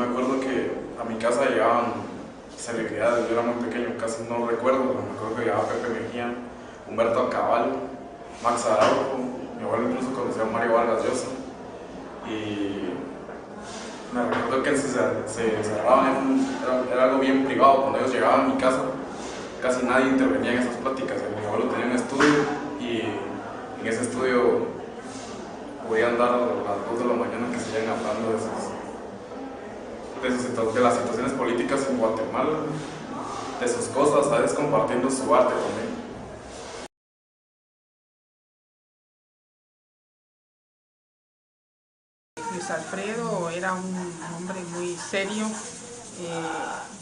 me acuerdo que a mi casa llegaban celebridades, yo era muy pequeño, casi no recuerdo, pero me acuerdo que llegaba Pepe Mejía, Humberto Cavallo, Max Araujo, mi abuelo incluso conoció a Mario Vargas Llosa, y me recuerdo que se cerraban, era algo bien privado. Cuando ellos llegaban a mi casa, casi nadie intervenía en esas pláticas. Mi abuelo tenía un estudio y en ese estudio podían dar a las 2 de la mañana que seguían hablando de las situaciones políticas en Guatemala, de sus cosas, a veces compartiendo su arte también. Luis Alfredo era un hombre muy serio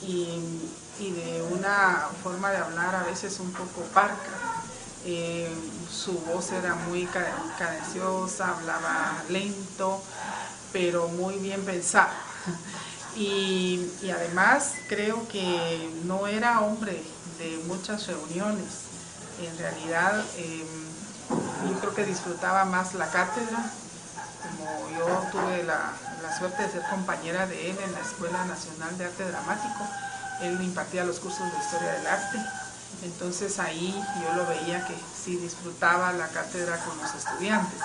y de una forma de hablar a veces un poco parca. Su voz era muy cadenciosa, hablaba lento, pero muy bien pensado. Y además creo que no era hombre de muchas reuniones. En realidad yo creo que disfrutaba más la cátedra. Como yo tuve la suerte de ser compañera de él en la Escuela Nacional de Arte Dramático, él impartía los cursos de Historia del Arte, entonces ahí yo lo veía que sí disfrutaba la cátedra con los estudiantes.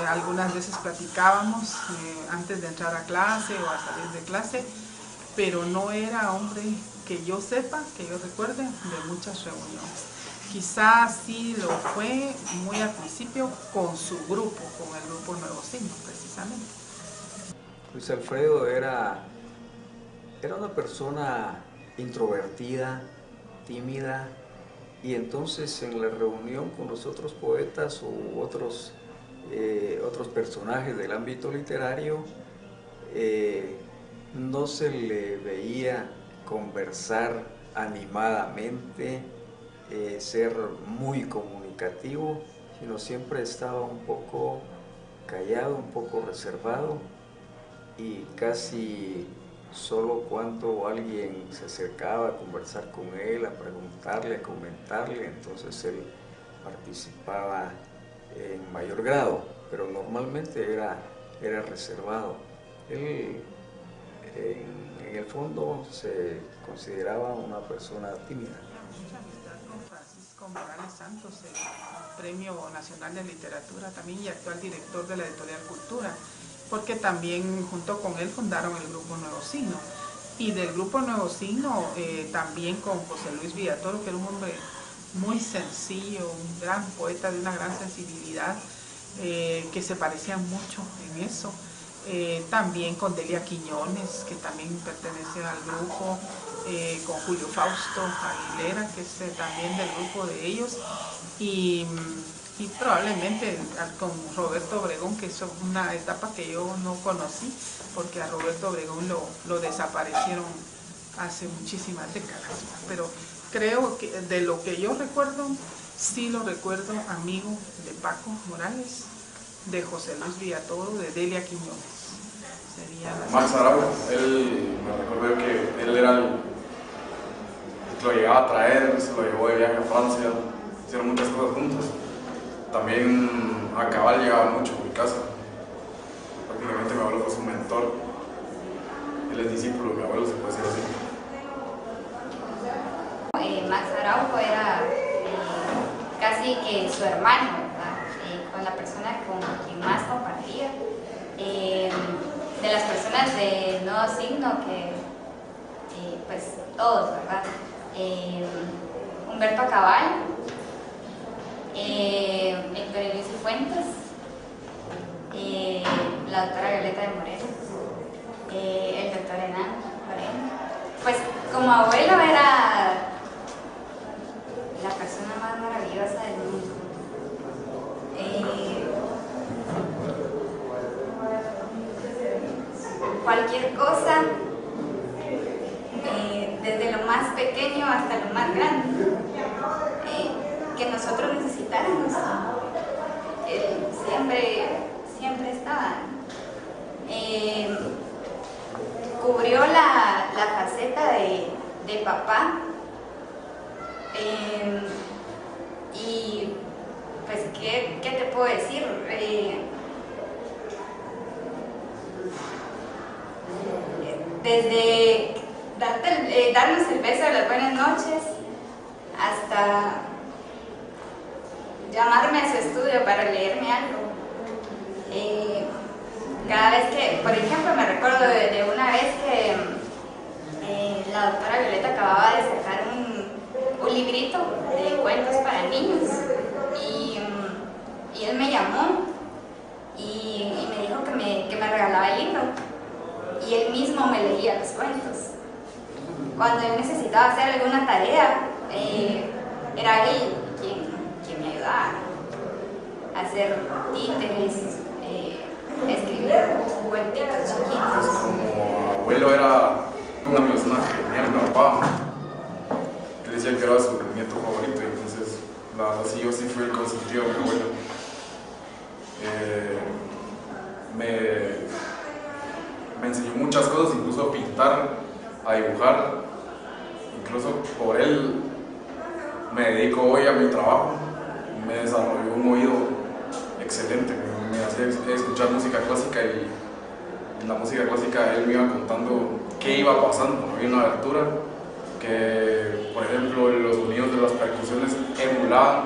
Algunas veces platicábamos antes de entrar a clase o a salir de clase, pero no era hombre que yo sepa, que yo recuerde, de muchas reuniones. Quizás sí lo fue muy al principio con su grupo, con el grupo Nuevo Signo, precisamente. Luis Alfredo era una persona introvertida, tímida, y entonces en la reunión con los otros poetas u otros personajes del ámbito literario, no se le veía conversar animadamente, ser muy comunicativo, sino siempre estaba un poco callado, un poco reservado, y casi solo cuando alguien se acercaba a conversar con él, a preguntarle, a comentarle, entonces él participaba en mayor grado, pero normalmente era reservado. Él en el fondo se consideraba una persona tímida. Mucha amistad con Francisco Morales Santos, el Premio Nacional de Literatura también y actual director de la Editorial Cultura, porque también junto con él fundaron el Grupo Nuevo Signo. Y del Grupo Nuevo Signo también con José Luis Villatoro, que era un hombre muy sencillo, un gran poeta de una gran sensibilidad, que se parecían mucho en eso. También con Delia Quiñones, que también pertenece al grupo, con Julio Fausto Aguilera, que es también del grupo de ellos, y probablemente con Roberto Obregón, que es una etapa que yo no conocí, porque a Roberto Obregón lo desaparecieron hace muchísimas décadas, pero creo que de lo que yo recuerdo, sí lo recuerdo amigo de Paco Morales, de José Luis Villatoro, de Delia Quiñones. Max Araujo, me recuerdo que él era el que lo llegaba a traer, se lo llevó de viaje a Francia, hicieron muchas cosas juntos. También a Cabal llegaba mucho a mi casa, prácticamente mi abuelo fue su mentor, él es discípulo de mi abuelo, se puede decir así. Max Araujo era casi que su hermano, ¿verdad? Con la persona con quien más compartía. De las personas de Nuevo Signo, que pues todos, ¿verdad? Humberto Cavallo, Héctor Luis Fuentes, la doctora Violeta de Moreno, el doctor Hernán Moreno. Pues como abuelo era la persona más maravillosa del mundo. Cualquier cosa, desde lo más pequeño hasta lo más grande, que nosotros necesitáramos, siempre estaba. Cubrió la faceta de papá, y pues, ¿qué te puedo decir? desde darnos el beso de las buenas noches hasta llamarme a su estudio para leerme algo. Cada vez que, por ejemplo, me recuerdo de una vez que la doctora Violeta acababa de sacar un librito de cuentos para niños y él me llamó y me dijo que me regalaba el libro y él mismo me leía los cuentos. Cuando yo necesitaba hacer alguna tarea, era él quien me ayudaba a hacer títeres, escribir cuentitos chiquitos. Como abuelo era una persona genial, mi papá. Él decía que era su nieto favorito, entonces la verdad sí fui el consentido de mi abuelo. Me enseñó muchas cosas, incluso a pintar, a dibujar. Incluso por él me dedico hoy a mi trabajo. Me desarrolló un oído excelente, me hacía escuchar música clásica y en la música clásica él me iba contando qué iba pasando. Había una abertura que, por ejemplo, los sonidos de las percusiones emulaban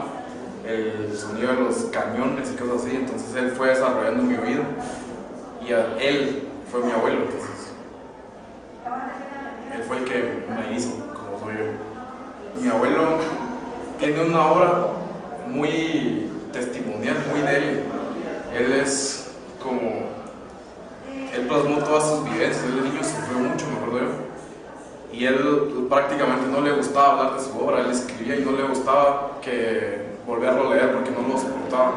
el sonido de los cañones y cosas así. Entonces él fue desarrollando mi oído y él fue mi abuelo. Entonces él fue el que me hizo como soy yo. Mi abuelo tiene una obra muy testimonial, muy de él. Él es como, él plasmó todas sus vivencias. Él de niño sufrió mucho, me acuerdo yo, y él prácticamente no le gustaba hablar de su obra. Él escribía y no le gustaba que volverlo a leer porque no lo soportaba.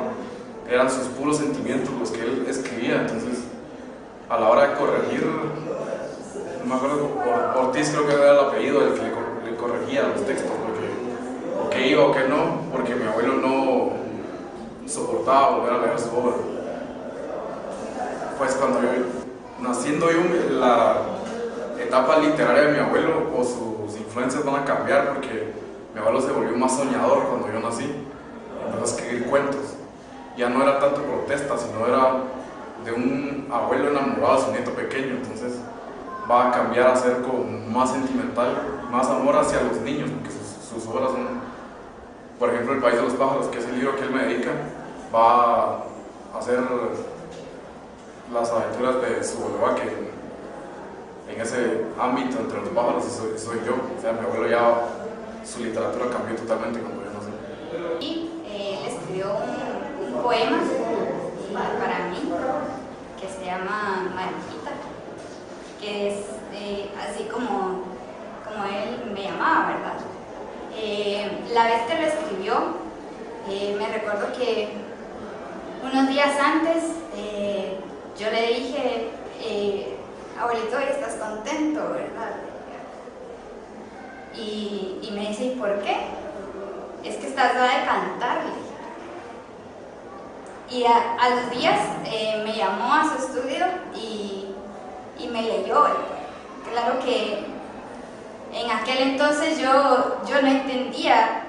Eran sus puros sentimientos los que él escribía. Entonces a la hora de corregir, no me acuerdo, Ortiz creo que era el apellido del que le corregía los textos, o que iba o que no, porque mi abuelo no soportaba volver a leer su obra. Pues cuando naciendo yo, la etapa literaria de mi abuelo o sus influencias van a cambiar, porque mi abuelo se volvió más soñador cuando yo nací. Empezó a escribir cuentos. Ya no era tanto protesta, sino era de un abuelo enamorado de su nieto pequeño. Entonces va a cambiar a ser como más sentimental, más amor hacia los niños, porque sus obras son, por ejemplo, El País de los Pájaros, que es el libro que él me dedica. Va a hacer las aventuras de su bolova, que en ese ámbito entre los pájaros soy yo. O sea, mi abuelo ya, su literatura cambió totalmente cuando yo nací. Y él escribió un poema para mí que se llama Mariquita, que es así como él me llamaba, ¿verdad? La vez que lo escribió, me recuerdo que unos días antes yo le dije, abuelito, hoy estás contento, ¿verdad? Y me dice, ¿y por qué? Es que estás dada de cantar. Y a los días me llamó a su estudio y me leyó el poema. Claro que en aquel entonces yo no entendía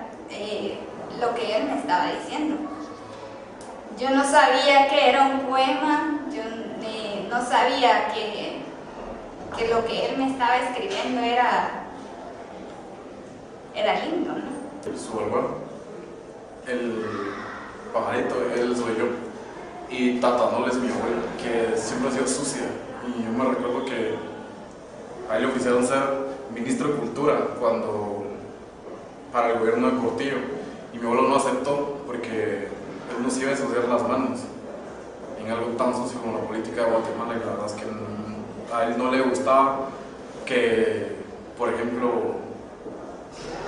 lo que él me estaba diciendo. Yo no sabía que era un poema, yo no sabía que lo que él me estaba escribiendo era lindo, ¿no? Su hermano, el pajarito, él soy yo. Y Tatanol es mi abuela, que siempre ha sido sucia. Y yo me recuerdo que a él le ofrecieron ser ministro de Cultura para el gobierno de Portillo. Y mi abuelo no aceptó porque él nos iba a ensuciar las manos en algo tan sucio como la política de Guatemala. Y la verdad es que a él no le gustaba que, por ejemplo,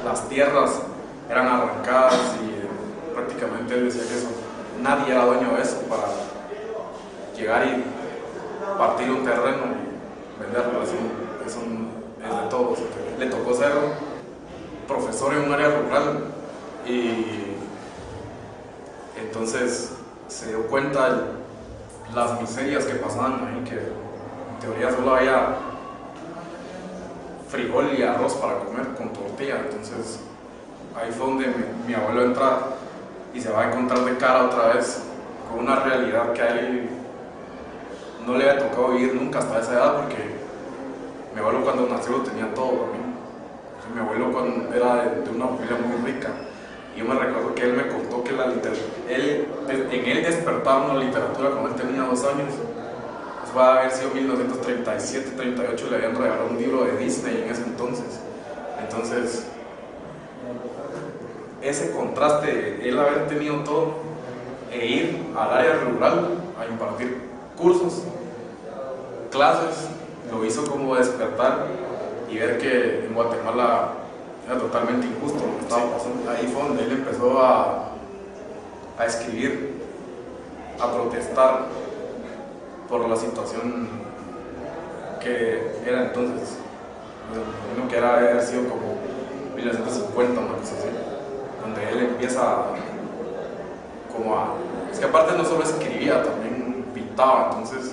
las tierras eran arrancadas, y prácticamente él decía que eso, nadie era dueño de eso, para llegar y partir un terreno y venderlo. Eso es de todos. Le tocó ser profesor en un área rural y entonces se dio cuenta de las miserias que pasaban ahí, que en teoría solo había frijol y arroz para comer con tortilla. Entonces ahí fue donde mi abuelo entra y se va a encontrar de cara otra vez con una realidad que a él no le había tocado vivir nunca hasta esa edad, porque Mi abuelo cuando nació lo tenía todo también. Mi abuelo cuando era de una familia muy rica. Y yo me recuerdo que él me contó que en él despertaba una literatura cuando él tenía 2 años. Pues va a haber sido 1937, 38, le habían regalado un libro de Disney en ese entonces. Entonces, ese contraste de él haber tenido todo e ir al área rural a impartir cursos, clases, lo hizo como despertar y ver que en Guatemala era totalmente injusto lo que estaba pasando. Ahí fue donde él empezó a escribir, a protestar por la situación que era entonces. Bueno, que era haber sido como 1950, una cosa así, donde él empieza como a... Es que aparte no solo escribía, también pintaba, entonces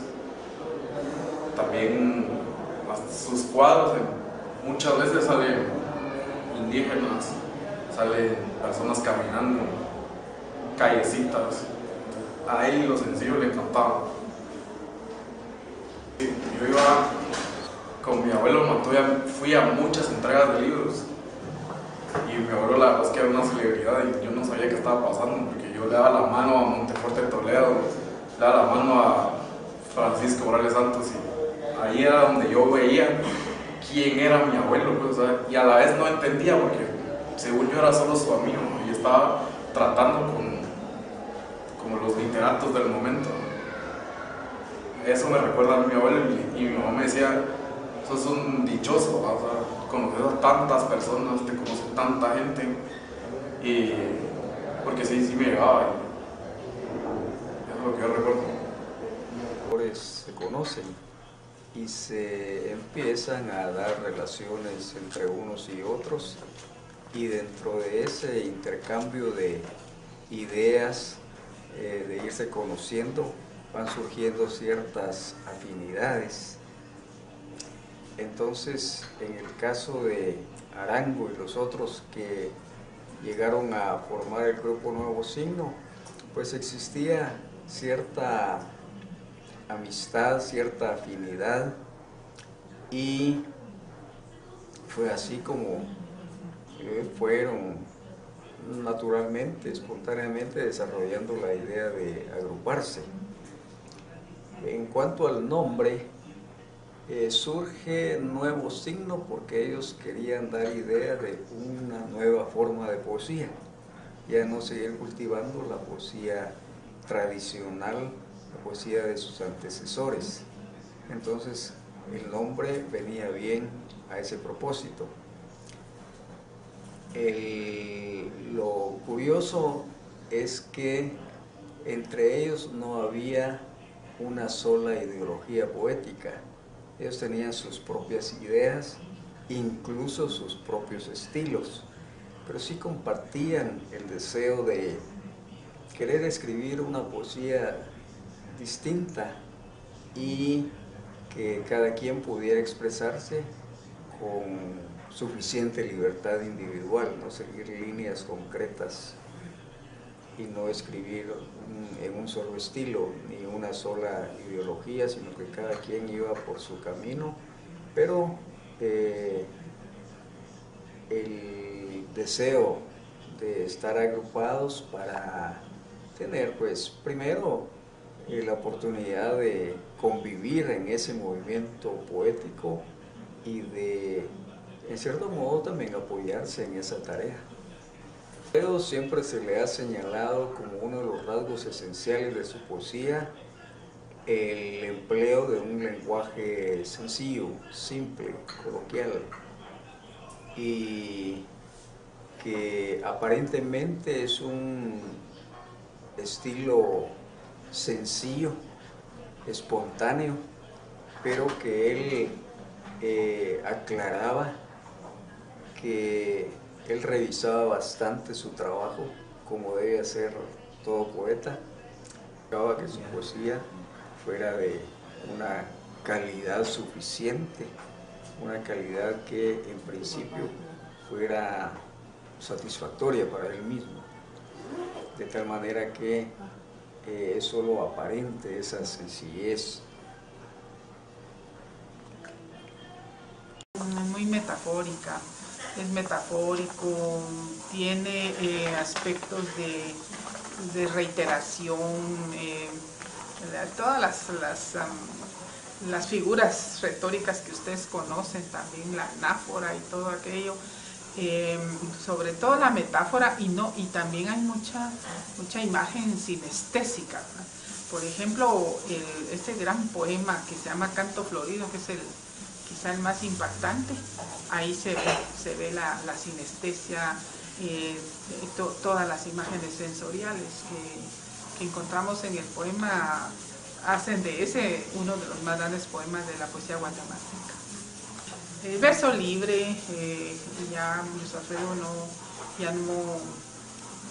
también sus cuadros muchas veces salen indígenas, salen personas caminando, callecitas. A él lo sencillo le encantaba. Yo iba con mi abuelo Montoya, fui a muchas entregas de libros y mi abuelo la verdad es que era una celebridad y yo no sabía qué estaba pasando porque yo le daba la mano a Montefuerte Toledo, le daba la mano a Francisco Morales Santos y ahí era donde yo veía quién era mi abuelo, pues, o sea, y a la vez no entendía porque según yo era solo su amigo y estaba tratando con como los literatos del momento. Eso me recuerda a mi abuelo y mi mamá me decía, sos un dichoso, o sea, conoces a tantas personas, te conoce tanta gente, y porque sí me llegaba, es lo que yo recuerdo. Se conocen y se empiezan a dar relaciones entre unos y otros, y dentro de ese intercambio de ideas, de irse conociendo, van surgiendo ciertas afinidades. Entonces, en el caso de Arango y los otros que llegaron a formar el grupo Nuevo Signo, pues existía cierta amistad, cierta afinidad, y fue así como fueron naturalmente, espontáneamente desarrollando la idea de agruparse. En cuanto al nombre, surge Nuevo Signo porque ellos querían dar idea de una nueva forma de poesía, ya no seguir cultivando la poesía tradicional, la poesía de sus antecesores. Entonces el nombre venía bien a ese propósito. Lo curioso es que entre ellos no había una sola ideología poética. Ellos tenían sus propias ideas, incluso sus propios estilos, pero sí compartían el deseo de querer escribir una poesía distinta y que cada quien pudiera expresarse con suficiente libertad individual, no seguir líneas concretas y no escribir en un solo estilo ni una sola ideología, sino que cada quien iba por su camino, pero el deseo de estar agrupados para tener, pues, primero la oportunidad de convivir en ese movimiento poético y de, en cierto modo, también apoyarse en esa tarea. Pero siempre se le ha señalado como uno de los rasgos esenciales de su poesía el empleo de un lenguaje sencillo, simple, coloquial, y que aparentemente es un estilo sencillo, espontáneo, pero que él aclaraba que él revisaba bastante su trabajo, como debe hacer todo poeta. Buscaba que su poesía fuera de una calidad suficiente, una calidad que en principio fuera satisfactoria para él mismo, de tal manera que es solo aparente esa sencillez. muy metafórica, es metafórico, tiene aspectos de reiteración, todas las figuras retóricas que ustedes conocen, también la anáfora y todo aquello, sobre todo la metáfora, y también hay mucha imagen sinestésica, ¿verdad? Por ejemplo, este gran poema que se llama Canto Florido, que es quizá el más impactante, ahí se ve la sinestesia, todas las imágenes sensoriales que encontramos en el poema hacen de ese uno de los más grandes poemas de la poesía guatemalteca. Verso libre, ya Luis Alfredo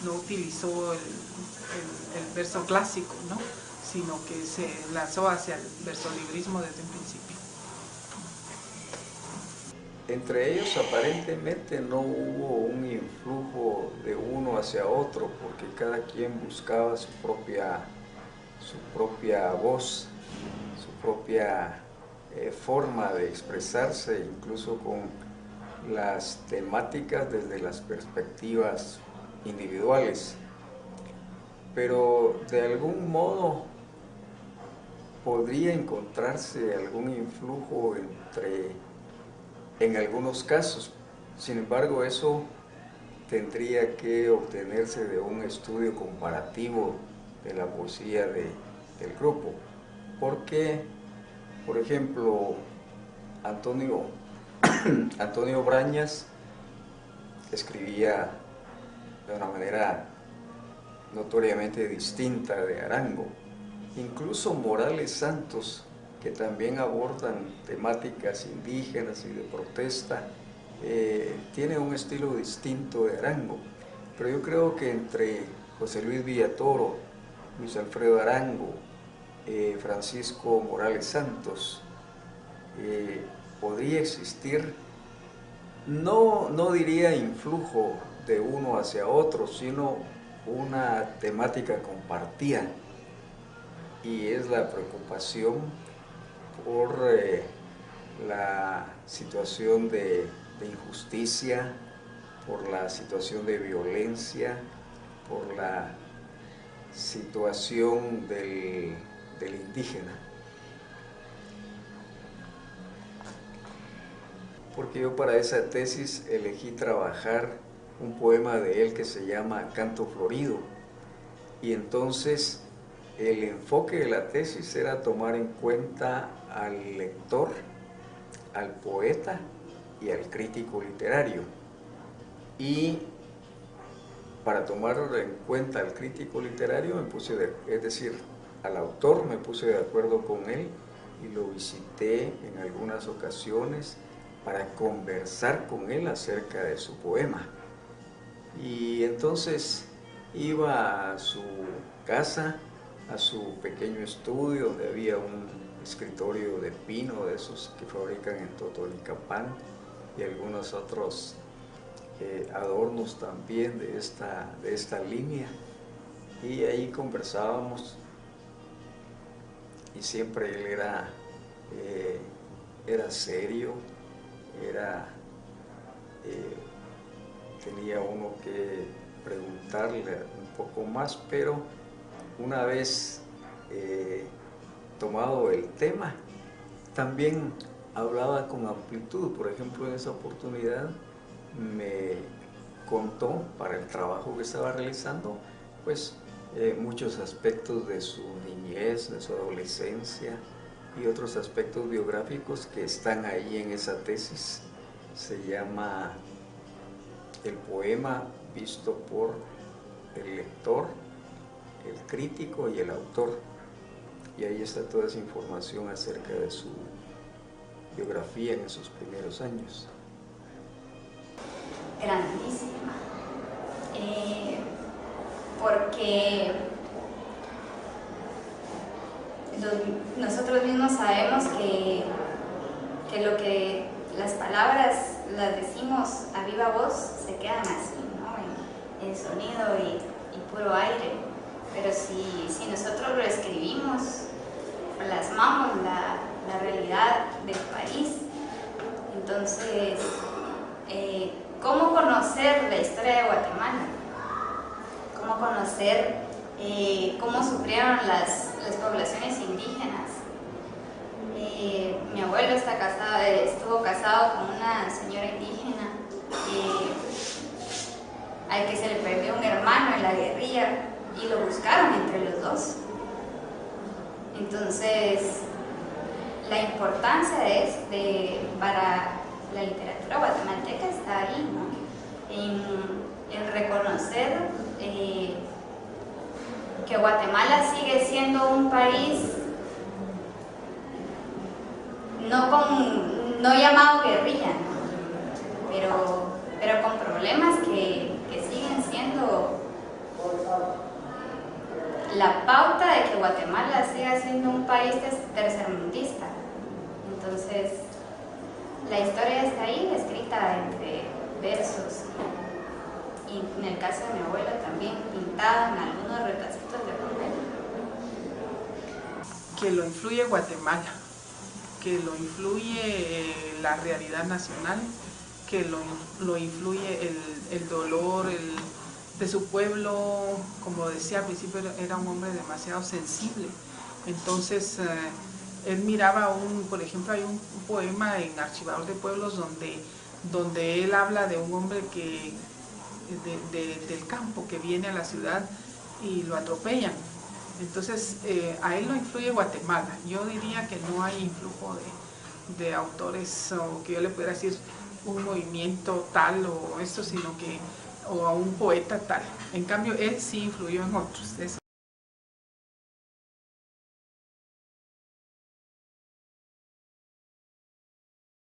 no utilizó el verso clásico, ¿no? Sino que se lanzó hacia el versolibrismo desde un principio. Entre ellos aparentemente no hubo un influjo de uno hacia otro, porque cada quien buscaba su propia voz, su propia forma de expresarse, incluso con las temáticas desde las perspectivas individuales. Pero de algún modo podría encontrarse algún influjo en algunos casos. Sin embargo, eso tendría que obtenerse de un estudio comparativo de la poesía del grupo, porque, por ejemplo, Antonio Brañas escribía de una manera notoriamente distinta de Arango. Incluso Morales Santos, que también abordan temáticas indígenas y de protesta, tiene un estilo distinto de Arango. Pero yo creo que entre José Luis Villatoro, Luis Alfredo Arango, Francisco Morales Santos, podría existir, no diría influjo de uno hacia otro, sino una temática compartida, y es la preocupación por la situación de injusticia, por la situación de violencia, por la situación del indígena. Porque yo para esa tesis elegí trabajar un poema de él que se llama Canto Florido, y entonces el enfoque de la tesis era tomar en cuenta al lector, al poeta y al crítico literario. Y para tomar en cuenta al crítico literario es decir, al autor, me puse de acuerdo con él y lo visité en algunas ocasiones para conversar con él acerca de su poema. Y entonces iba a su casa, a su pequeño estudio, donde había un escritorio de pino, de esos que fabrican en Totonicapán, y algunos otros adornos también de esta línea, y ahí conversábamos, y siempre él era serio, tenía uno que preguntarle un poco más, pero una vez tomado el tema, también hablaba con amplitud. Por ejemplo, en esa oportunidad me contó, para el trabajo que estaba realizando, pues muchos aspectos de su niñez, de su adolescencia y otros aspectos biográficos que están ahí en esa tesis. Se llama El poema visto por el lector, el crítico y el autor, y ahí está toda esa información acerca de su biografía en esos primeros años. Grandísima, porque nosotros mismos sabemos que lo que las palabras las decimos a viva voz se quedan así, ¿no? En sonido y puro aire, pero si nosotros lo escribimos, plasmamos la realidad del país, Entonces, ¿cómo conocer la historia de Guatemala? ¿Cómo conocer cómo sufrieron las poblaciones indígenas? Mi abuelo estuvo casado con una señora indígena al que se le perdió un hermano en la guerrilla y lo buscaron entre los dos. Entonces, la importancia para la literatura guatemalteca está ahí, ¿no? En reconocer que Guatemala sigue siendo un país no llamado guerrilla, ¿no? pero con problemas que siguen siendo la pauta de que Guatemala siga siendo un país tercermundista. Entonces, la historia está ahí, escrita entre versos, y en el caso de mi abuelo también, pintada en algunos retacitos de papel. Que lo influye Guatemala, que lo influye la realidad nacional, que lo influye el dolor de su pueblo. Como decía al principio, era un hombre demasiado sensible. Entonces, él miraba por ejemplo, hay un poema en Archivador de Pueblos donde él habla de un hombre del campo que viene a la ciudad y lo atropellan. Entonces, a él lo influye Guatemala. Yo diría que no hay influjo de autores, o que yo le pudiera decir un movimiento tal o esto, sino que, o a un poeta tal. En cambio, él sí influyó en otros.